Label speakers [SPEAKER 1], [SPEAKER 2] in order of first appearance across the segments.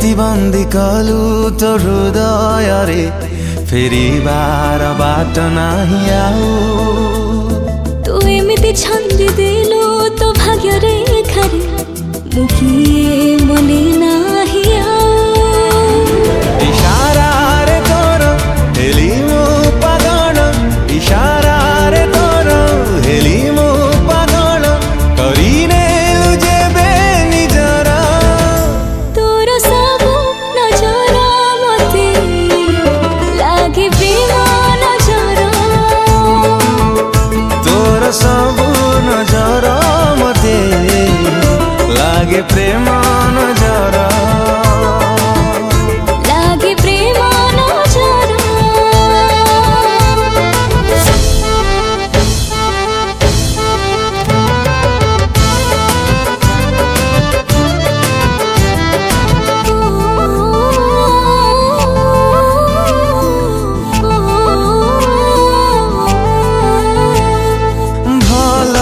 [SPEAKER 1] प्रतिबन्धी कलु तो हृदय रे फेरिबार बाट नाही आऊ
[SPEAKER 2] तू एमिति छन्दी देलु तो भाग्य रेखा रे मुखिए मने नाही आऊ
[SPEAKER 1] इशारा रे तोर हेली मो पागल इशारा रे तोर हेली मो पागल करिने जेबे निजर
[SPEAKER 2] तोर सब नजर मते लागे प्रेम नजर
[SPEAKER 1] तोर सब नजर मते लागे प्रेम नजर
[SPEAKER 2] लागे प्रेम नजर
[SPEAKER 1] भल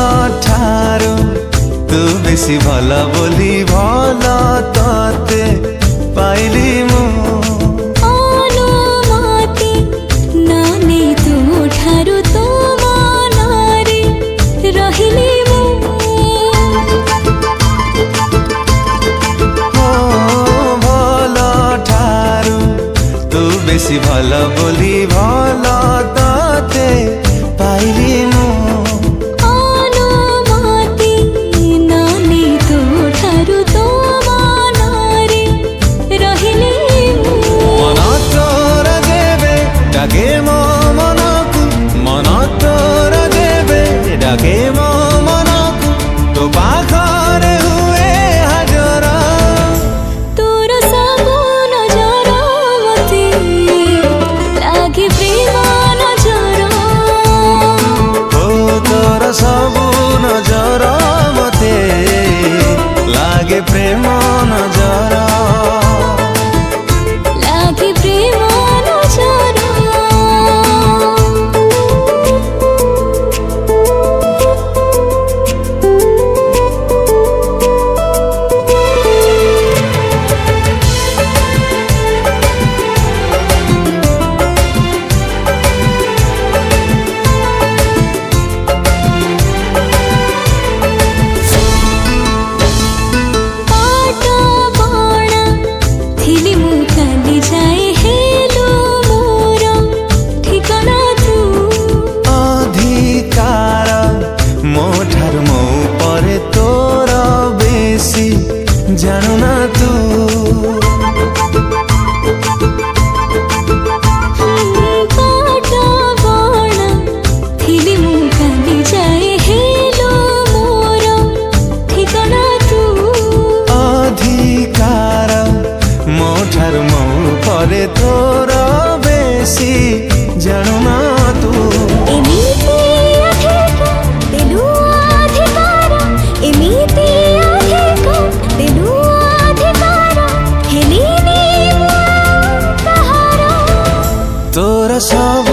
[SPEAKER 1] ठारू तू बेसी भल बोली भल तते पाइली मु
[SPEAKER 2] अनुमति नानी तू ठारू तो मनारे रहिली मु
[SPEAKER 1] भल ठारू तू बेसी भल बोली भल तते पाइली मु
[SPEAKER 2] अनुमति नानी तू ठारू तो मनारे रहिली मु
[SPEAKER 1] मन तोर देबे डाके मो मनकु मन तोर देबे डाके मो मनकु तो पाखरे हुए हाजर
[SPEAKER 2] तोर सब नजर मते लागे प्रेम नजर
[SPEAKER 1] ओ तोर सब नजर मते लागे प्रेम नजर
[SPEAKER 2] लागे प्रेम नजर पाट बणा थिली मु काली जाए हेलो मोर ठिकाना तू
[SPEAKER 1] अधिकार मो ठार मो परे तोर बेसी जानु ना तू
[SPEAKER 2] पाट बणा थिली मु काली जाए हेलो मोर ठिकाना तू
[SPEAKER 1] अधिकार मो ठार मो परे तोर बेसी जानु ना तू
[SPEAKER 2] एमिति अधिकार देलु अधिकार एमिति अधिकार देलु अधिकार हेलिनी मु कहार
[SPEAKER 1] तोर सब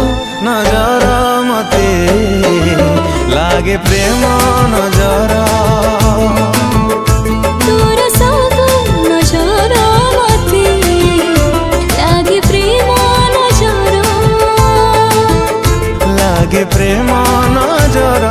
[SPEAKER 1] नजर मते लागे प्रेम नजर
[SPEAKER 2] तोर सब नजर मते लागे प्रेम नजर
[SPEAKER 1] लागे प्रेम नजर